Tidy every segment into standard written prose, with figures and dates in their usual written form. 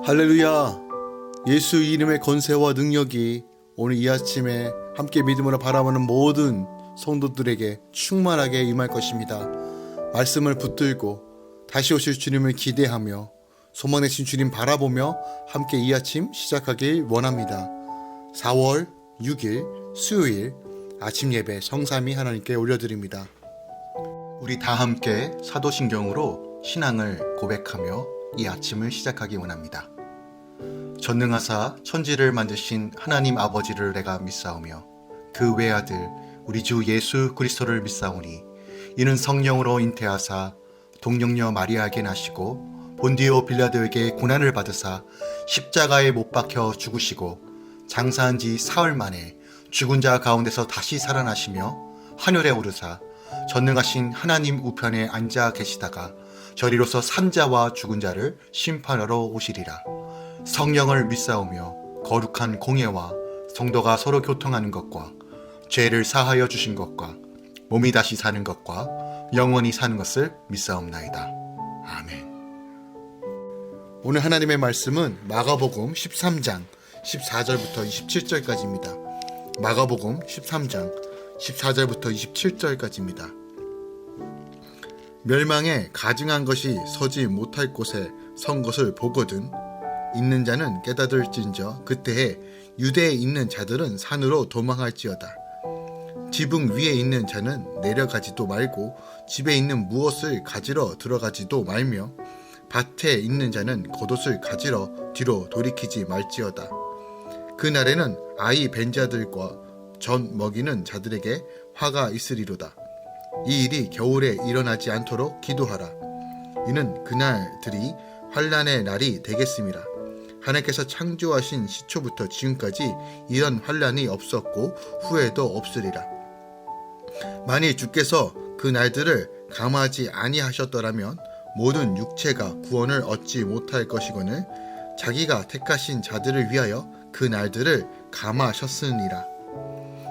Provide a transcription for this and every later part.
할렐루야. 예수 이름의 권세와 능력이 오늘 이 아침에 함께 믿음으로 바라보는 모든 성도들에게 충만하게 임할 것입니다. 말씀을 붙들고 다시 오실 주님을 기대하며 소망 내신 주님 바라보며 함께 이 아침 시작하길 원합니다. 4월 6일 수요일 아침 예배 성삼위 하나님께 올려드립니다. 우리 다 함께 사도신경으로 신앙을 고백하며 이 아침을 시작하기 원합니다. 전능하사 천지를 만드신 하나님 아버지를 내가 믿사오며 그 외아들 우리 주 예수 그리스도를 믿사오니 이는 성령으로 잉태하사 동정녀 마리아에게 나시고 본디오 빌라도에게 고난을 받으사 십자가에 못 박혀 죽으시고 장사한 지 사흘 만에 죽은 자 가운데서 다시 살아나시며 하늘에 오르사 전능하신 하나님 우편에 앉아 계시다가 저리로서 산자와 죽은 자를 심판하러 오시리라. 성령을 믿사오며 거룩한 공예와 성도가 서로 교통하는 것과 죄를 사하여 주신 것과 몸이 다시 사는 것과 영원히 사는 것을 믿사옵나이다. 아멘. 오늘 하나님의 말씀은 마가복음 13장 14절부터 27절까지입니다. 마가복음 13장 14절부터 27절까지입니다. 멸망에 가증한 것이 서지 못할 곳에 선 것을 보거든 있는 자는 깨닫을진저 그때에 유대에 있는 자들은 산으로 도망할지어다. 지붕 위에 있는 자는 내려가지도 말고 집에 있는 무엇을 가지러 들어가지도 말며 밭에 있는 자는 겉옷을 가지러 뒤로 돌이키지 말지어다. 그날에는 아이 벤 자들과 젖 먹이는 자들에게 화가 있으리로다. 이 일이 겨울에 일어나지 않도록 기도하라. 이는 그날들이 환난의 날이 되겠음이라. 하나님께서 창조하신 시초부터 지금까지 이런 환난이 없었고 후에도 없으리라. 만일 주께서 그 날들을 감하지 아니하셨더라면 모든 육체가 구원을 얻지 못할 것이거늘 자기가 택하신 자들을 위하여 그 날들을 감하셨으니라.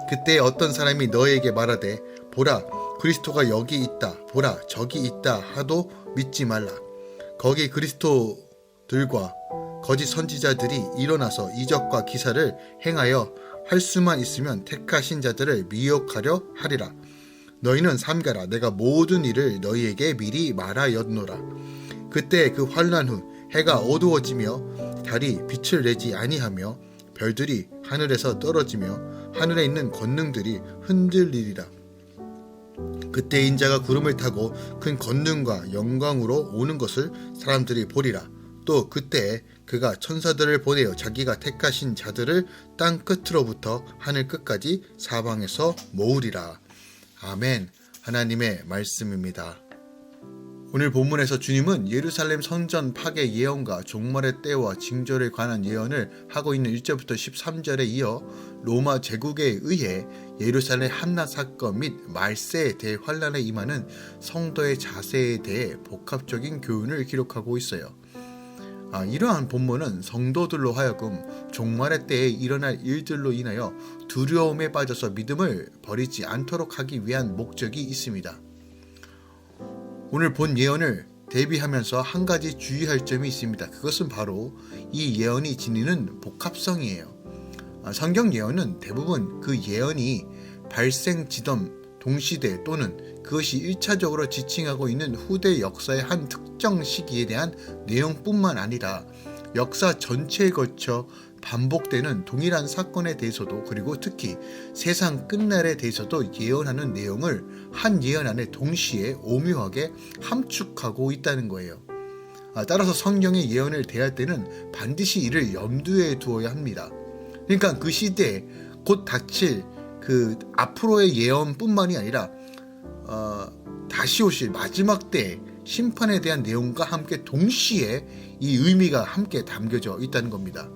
그때 어떤 사람이 너에게 말하되 보라 그리스도가 여기 있다 보라 저기 있다 하도 믿지 말라. 거기 그리스도들과 거짓 선지자들이 일어나서 이적과 기사를 행하여 할 수만 있으면 택하신 자들을 미혹하려 하리라. 너희는 삼가라. 내가 모든 일을 너희에게 미리 말하였노라. 그때 그 환난 후 해가 어두워지며 달이 빛을 내지 아니하며 별들이 하늘에서 떨어지며 하늘에 있는 권능들이 흔들리리라. 그때 인자가 구름을 타고 큰 권능과 영광으로 오는 것을 사람들이 보리라. 또 그때 그가 천사들을 보내어 자기가 택하신 자들을 땅 끝으로부터 하늘 끝까지 사방에서 모으리라. 아멘. 하나님의 말씀입니다. 오늘 본문에서 주님은 예루살렘 성전 파괴 예언과 종말의 때와 징조에 관한 예언을 하고 있는 1절부터 13절에 이어 로마 제국에 의해 예루살렘 함락 사건 및 말세에 대해 환난에 임하는 성도의 자세에 대해 복합적인 교훈을 기록하고 있어요. 이러한 본문은 성도들로 하여금 종말의 때에 일어날 일들로 인하여 두려움에 빠져서 믿음을 버리지 않도록 하기 위한 목적이 있습니다. 오늘 본 예언을 대비하면서 한 가지 주의할 점이 있습니다. 그것은 바로 이 예언이 지니는 복합성이에요. 성경 예언은 대부분 그 예언이 발생지던 동시대 또는 그것이 1차적으로 지칭하고 있는 후대 역사의 한 특정 시기에 대한 내용뿐만 아니라 역사 전체에 걸쳐 반복되는 동일한 사건에 대해서도 그리고 특히 세상 끝날에 대해서도 예언하는 내용을 한 예언 안에 동시에 오묘하게 함축하고 있다는 거예요. 따라서 성경의 예언을 대할 때는 반드시 이를 염두에 두어야 합니다. 그러니까 그 시대에 곧 닥칠 그 앞으로의 예언뿐만이 아니라 다시 오실 마지막 때 심판에 대한 내용과 함께 동시에 이 의미가 함께 담겨져 있다는 겁니다.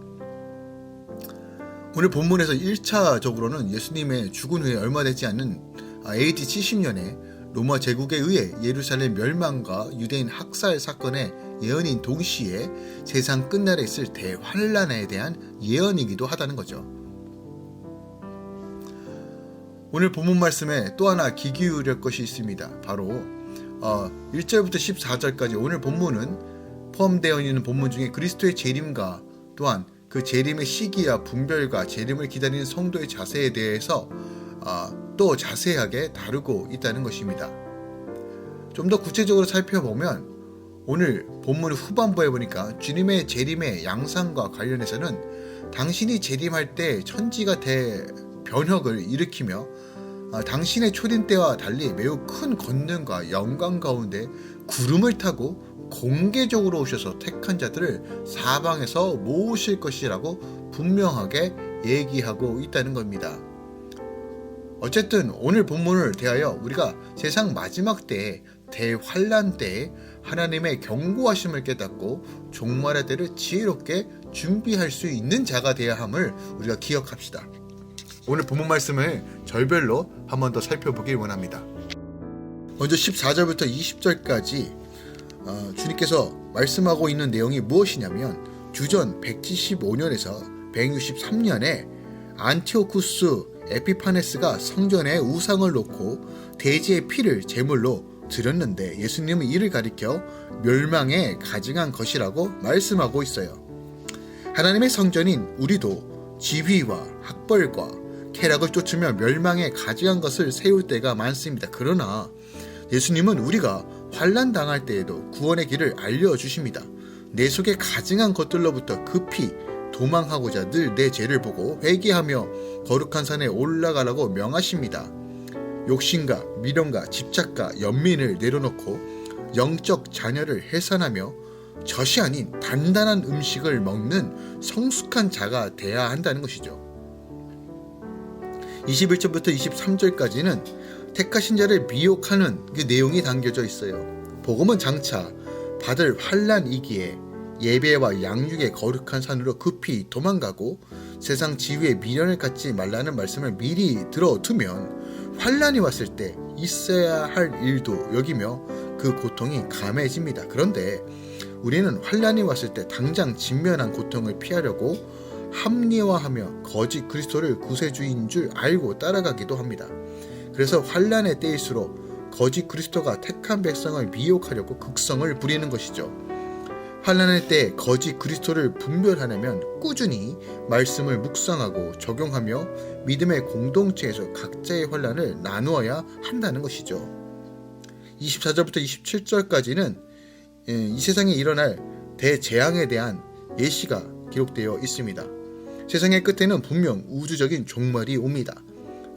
오늘 본문에서 1차적으로는 예수님의 죽은 후에 얼마 되지 않는 AD 70년에 로마 제국에 의해 예루살렘 멸망과 유대인 학살 사건의 예언인 동시에 세상 끝날에 있을 대환란에 대한 예언이기도 하다는 거죠. 오늘 본문 말씀에 또 하나 귀 기울일 것이 있습니다. 바로 1절부터 14절까지 오늘 본문은 포함되어 있는 본문 중에 그리스도의 재림과 또한 그 재림의 시기와 분별과 재림을 기다리는 성도의 자세에 대해서 또 자세하게 다루고 있다는 것입니다. 좀 더 구체적으로 살펴보면 오늘 본문 후반부에 보니까 주님의 재림의 양상과 관련해서는 당신이 재림할 때 천지가 대변혁을 일으키며 당신의 초림 때와 달리 매우 큰 권능과 영광 가운데 구름을 타고 공개적으로 오셔서 택한 자들을 사방에서 모으실 것이라고 분명하게 얘기하고 있다는 겁니다. 어쨌든 오늘 본문을 대하여 우리가 세상 마지막 때에 대환란 때에 하나님의 경고하심을 깨닫고 종말의 때를 지혜롭게 준비할 수 있는 자가 되어야 함을 우리가 기억합시다. 오늘 본문 말씀을 절별로 한 번 더 살펴보길 원합니다. 먼저 14절부터 20절까지 주님께서 말씀하고 있는 내용이 무엇이냐면 주전 175년에서 163년에 안티오쿠스 에피파네스가 성전에 우상을 놓고 돼지의 피를 제물로 드렸는데 예수님은 이를 가리켜 멸망에 가증한 것이라고 말씀하고 있어요. 하나님의 성전인 우리도 지휘와 학벌과 쾌락을 쫓으며 멸망에 가증한 것을 세울 때가 많습니다. 그러나 예수님은 우리가 환난 당할 때에도 구원의 길을 알려주십니다. 내 속에 가증한 것들로부터 급히 도망하고자 늘 내 죄를 보고 회개하며 거룩한 산에 올라가라고 명하십니다. 욕심과 미련과 집착과 연민을 내려놓고 영적 자녀를 해산하며 젖이 아닌 단단한 음식을 먹는 성숙한 자가 되어야 한다는 것이죠. 21절부터 23절까지는 택하신 자를 미혹하는 그 내용이 담겨져 있어요. 복음은 장차 받을 환난이기에 예배와 양육의 거룩한 산으로 급히 도망가고 세상 지위에 미련을 갖지 말라는 말씀을 미리 들어두면 환난이 왔을 때 있어야 할 일도 여기며 그 고통이 감해집니다. 그런데 우리는 환난이 왔을 때 당장 직면한 고통을 피하려고 합리화하며 거짓 그리스도를 구세주인 줄 알고 따라가기도 합니다. 그래서 환난의 때일수록 거짓 그리스도가 택한 백성을 미혹하려고 극성을 부리는 것이죠. 환난의 때 거짓 그리스도를 분별하려면 꾸준히 말씀을 묵상하고 적용하며 믿음의 공동체에서 각자의 환난을 나누어야 한다는 것이죠. 24절부터 27절까지는 이 세상에 일어날 대재앙에 대한 예시가 기록되어 있습니다. 세상의 끝에는 분명 우주적인 종말이 옵니다.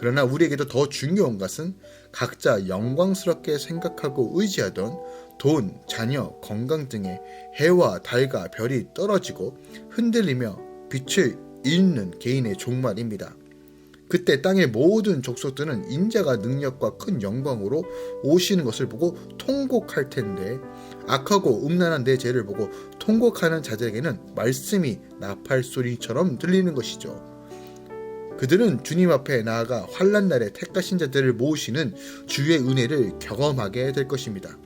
그러나 우리에게도 더 중요한 것은 각자 영광스럽게 생각하고 의지하던 돈, 자녀, 건강 등의 해와 달과 별이 떨어지고 흔들리며 빛을 잃는 개인의 종말입니다. 그때 땅의 모든 족속들은 인자가 능력과 큰 영광으로 오시는 것을 보고 통곡할 텐데 악하고 음란한 내 죄를 보고 통곡하는 자들에게는 말씀이 나팔 소리처럼 들리는 것이죠. 그들은 주님 앞에 나아가 환난 날에 택하신 자들을 모으시는 주의 은혜를 경험하게 될 것입니다.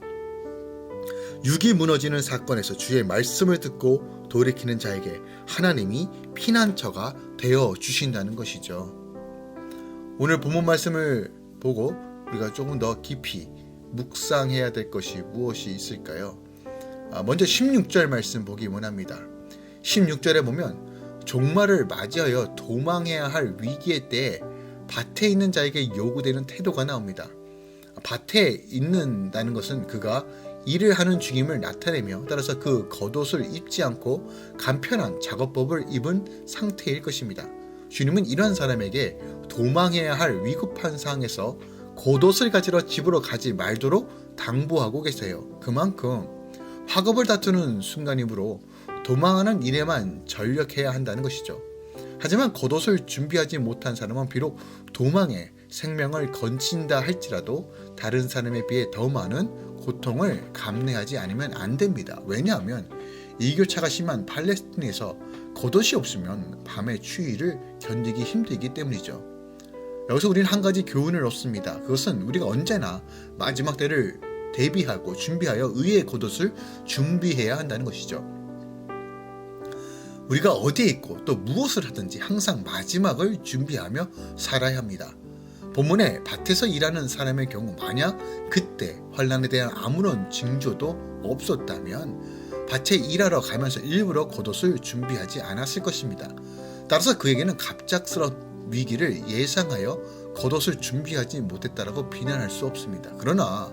육이 무너지는 사건에서 주의 말씀을 듣고 돌이키는 자에게 하나님이 피난처가 되어 주신다는 것이죠. 오늘 본문 말씀을 보고 우리가 조금 더 깊이 묵상해야 될 것이 무엇이 있을까요? 먼저 16절 말씀 보기 원합니다. 16절에 보면 종말을 맞이하여 도망해야 할 위기의 때에 밭에 있는 자에게 요구되는 태도가 나옵니다. 밭에 있는다는 것은 그가 일을 하는 중임을 나타내며 따라서 그 겉옷을 입지 않고 간편한 작업법을 입은 상태일 것입니다. 주님은 이런 사람에게 도망해야 할 위급한 상황에서 겉옷을 가지러 집으로 가지 말도록 당부하고 계세요. 그만큼 학업을 다투는 순간이므로 도망하는 일에만 전력해야 한다는 것이죠. 하지만 겉옷을 준비하지 못한 사람은 비록 도망해 생명을 건진다 할지라도 다른 사람에 비해 더 많은 고통을 감내하지 않으면 안 됩니다. 왜냐하면 일교차가 심한 팔레스틴에서 겉옷이 없으면 밤의 추위를 견디기 힘들기 때문이죠. 여기서 우리는 한 가지 교훈을 얻습니다. 그것은 우리가 언제나 마지막 때를 대비하고 준비하여 의의 겉옷을 준비해야 한다는 것이죠. 우리가 어디에 있고 또 무엇을 하든지 항상 마지막을 준비하며 살아야 합니다. 본문에 밭에서 일하는 사람의 경우 만약 그때 환난에 대한 아무런 징조도 없었다면 밭에 일하러 가면서 일부러 겉옷을 준비하지 않았을 것입니다. 따라서 그에게는 갑작스러운 위기를 예상하여 겉옷을 준비하지 못했다라고 비난할 수 없습니다. 그러나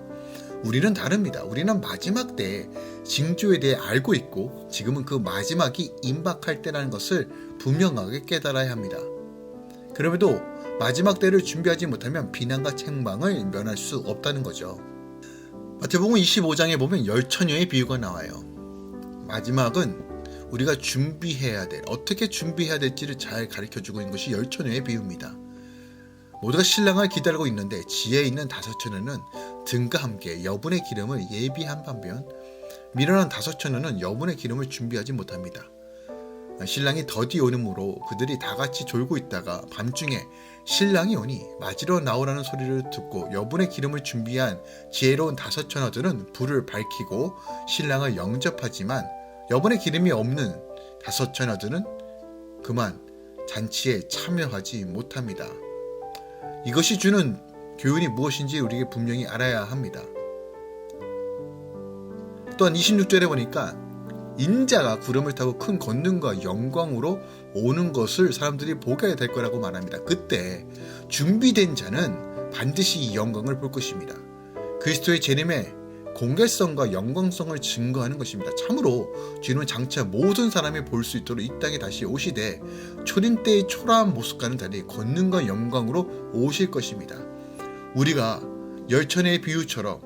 우리는 다릅니다. 우리는 마지막 때의 징조에 대해 알고 있고 지금은 그 마지막이 임박할 때라는 것을 분명하게 깨달아야 합니다. 그럼에도 마지막 때를 준비하지 못하면 비난과 책망을 면할 수 없다는 거죠. 마태복음 25장에 보면 열처녀의 비유가 나와요. 마지막은 우리가 준비해야 될, 어떻게 준비해야 될지를 잘 가르쳐주고 있는 것이 열처녀의 비유입니다. 모두가 신랑을 기다리고 있는데 지혜 있는 다섯 처녀는 등과 함께 여분의 기름을 예비한 반면 미련한 다섯 처녀는 여분의 기름을 준비하지 못합니다. 신랑이 더디 오므로 그들이 다 같이 졸고 있다가 밤중에 신랑이 오니 맞으러 나오라는 소리를 듣고 여분의 기름을 준비한 지혜로운 다섯 처녀들은 불을 밝히고 신랑을 영접하지만 여분의 기름이 없는 다섯 처녀들은 그만 잔치에 참여하지 못합니다. 이것이 주는 교훈이 무엇인지 우리에게 분명히 알아야 합니다. 또한 26절에 보니까 인자가 구름을 타고 큰 권능과 영광으로 오는 것을 사람들이 보게 될 거라고 말합니다. 그때 준비된 자는 반드시 이 영광을 볼 것입니다. 그리스도의 재림의 공개성과 영광성을 증거하는 것입니다. 참으로 주님은 장차 모든 사람이 볼 수 있도록 이 땅에 다시 오시되 초림 때의 초라한 모습과는 달리 권능과 영광으로 오실 것입니다. 우리가 열처녀의 비유처럼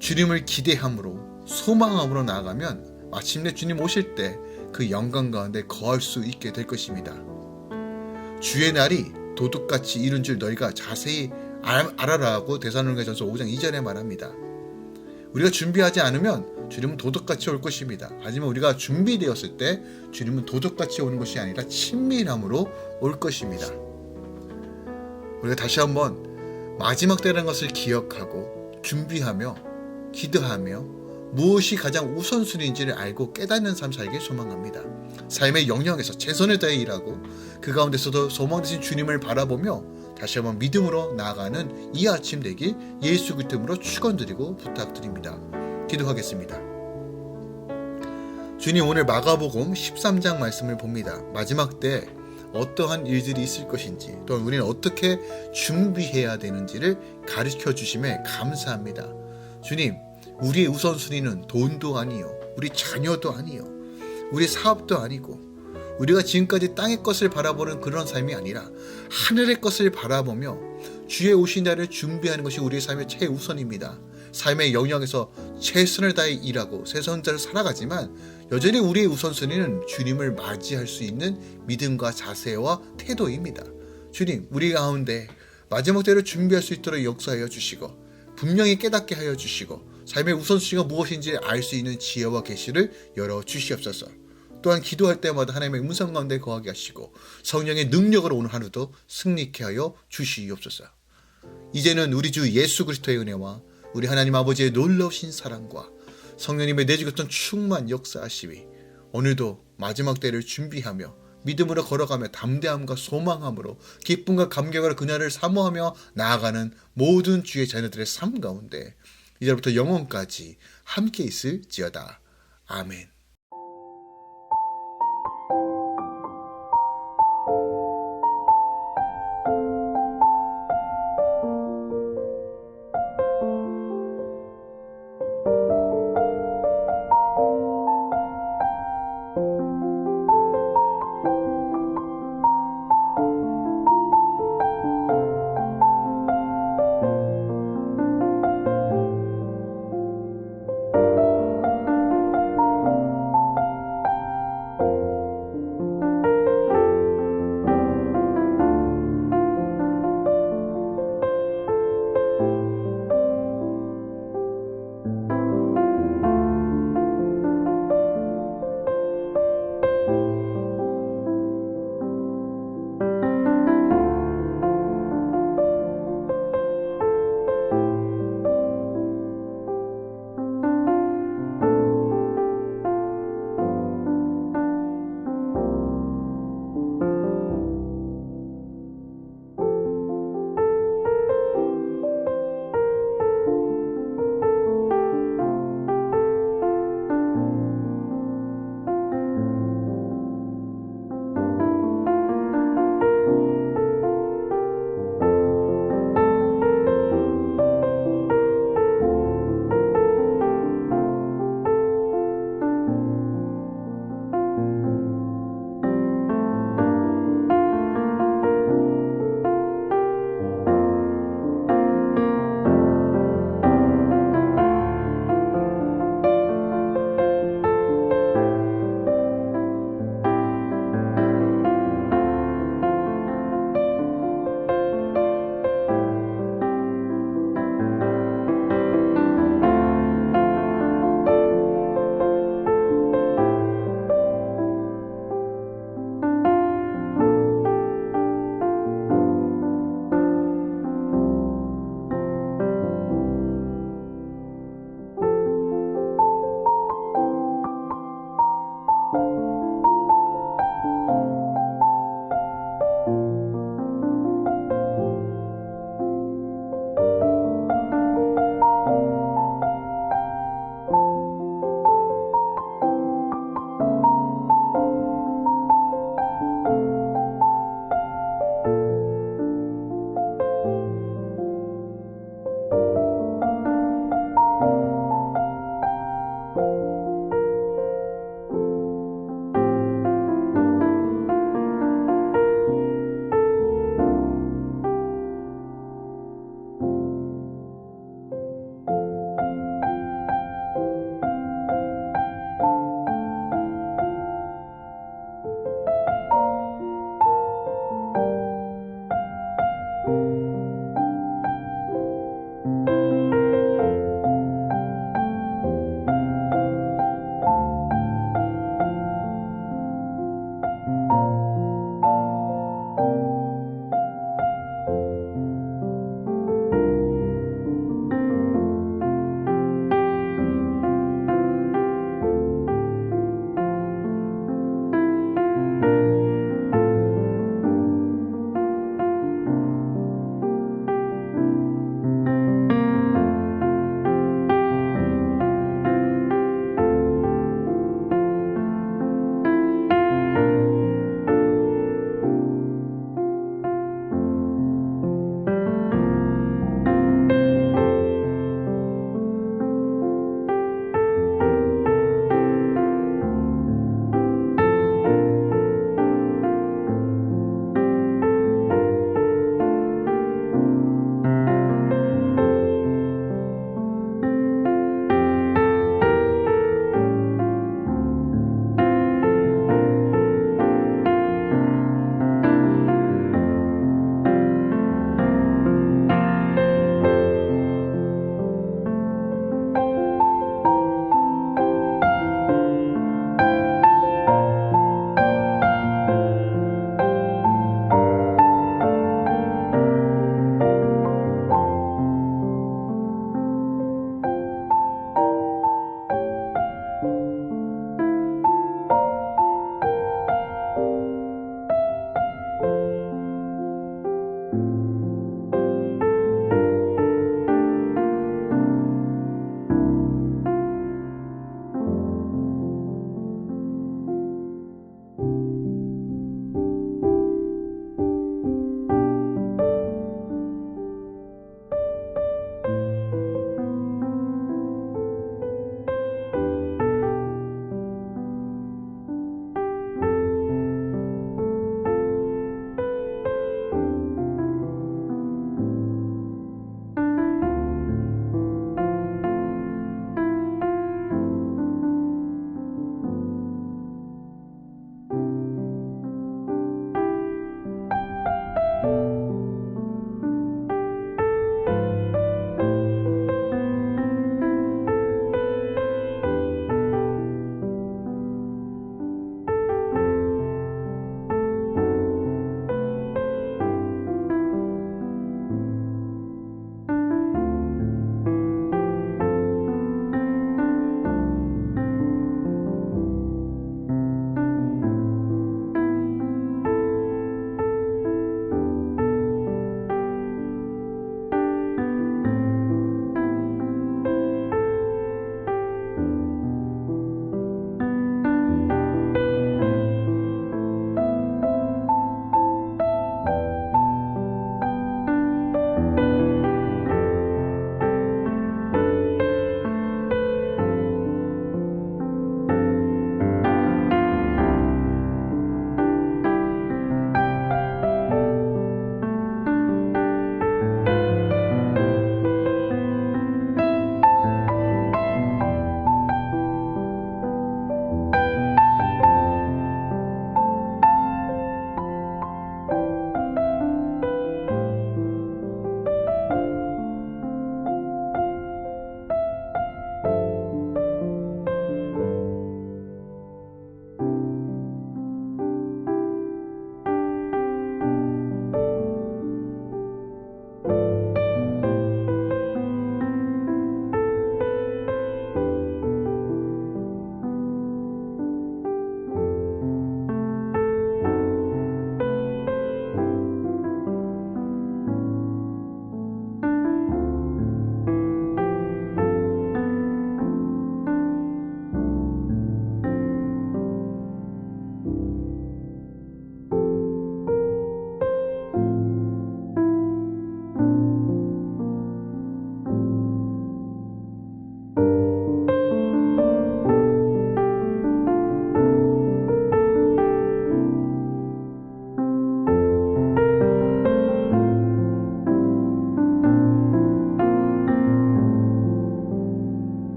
주님을 기대함으로 소망함으로 나아가면 마침내 주님 오실 때 그 영광 가운데 거할 수 있게 될 것입니다. 주의 날이 도둑같이 이른 줄 너희가 자세히 알아라고 데살로니가전서 5장 2절에 말합니다. 우리가 준비하지 않으면 주님은 도둑같이 올 것입니다. 하지만 우리가 준비되었을 때 주님은 도둑같이 오는 것이 아니라 친밀함으로 올 것입니다. 우리가 다시 한번 마지막 때라는 것을 기억하고 준비하며 기도하며 무엇이 가장 우선순위인지를 알고 깨닫는 삶 살길 소망합니다. 삶의 영역에서 최선을 다해 일하고 그 가운데서도 소망되신 주님을 바라보며 다시 한번 믿음으로 나아가는 이 아침 되길 예수 그리스도로 축원드리고 부탁드립니다. 기도하겠습니다. 주님, 오늘 마가복음 13장 말씀을 봅니다. 마지막 때 어떠한 일들이 있을 것인지 또한 우리는 어떻게 준비해야 되는지를 가르쳐 주심에 감사합니다. 주님, 우리의 우선순위는 돈도 아니요, 우리 자녀도 아니요, 우리 사업도 아니고 우리가 지금까지 땅의 것을 바라보는 그런 삶이 아니라 하늘의 것을 바라보며 주의 오신 날을 준비하는 것이 우리의 삶의 최우선입니다. 삶의 영역에서 최선을 다해 일하고 최선자를 살아가지만 여전히 우리의 우선순위는 주님을 맞이할 수 있는 믿음과 자세와 태도입니다. 주님, 우리 가운데 마지막 때를 준비할 수 있도록 역사하여 주시고 분명히 깨닫게 하여 주시고 삶의 우선순위가 무엇인지 알 수 있는 지혜와 계시를 열어 주시옵소서. 또한 기도할 때마다 하나님의 음성 가운데 거하게 하시고 성령의 능력으로 오늘 하루도 승리케 하여 주시옵소서. 이제는 우리 주 예수 그리스도의 은혜와 우리 하나님 아버지의 놀라우신 사랑과 성령님의 내주셨던 충만 역사하심이 오늘도 마지막 때를 준비하며 믿음으로 걸어가며 담대함과 소망함으로 기쁨과 감격으로 그날을 사모하며 나아가는 모든 주의 자녀들의 삶 가운데 이제부터 영원까지 함께 있을지어다. 아멘.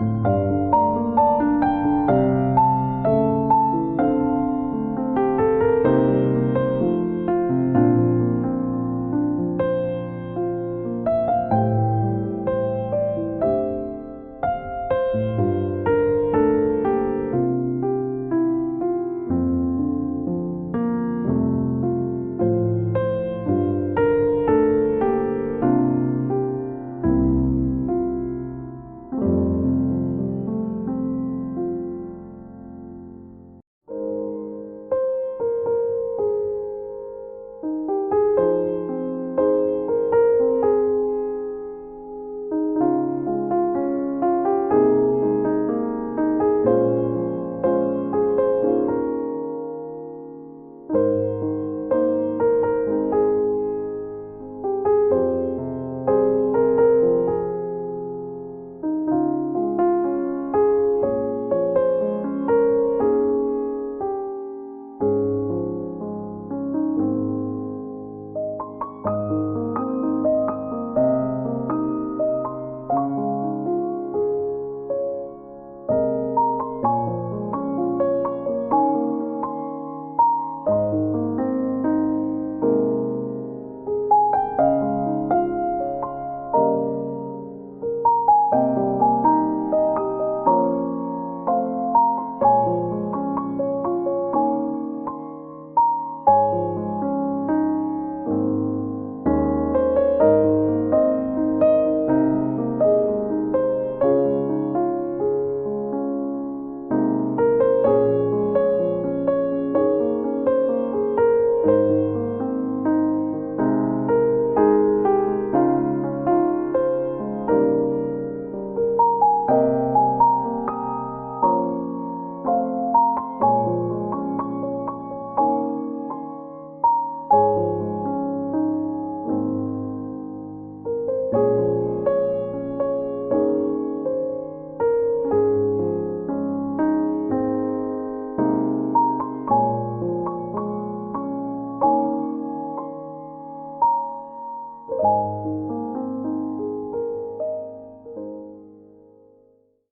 니다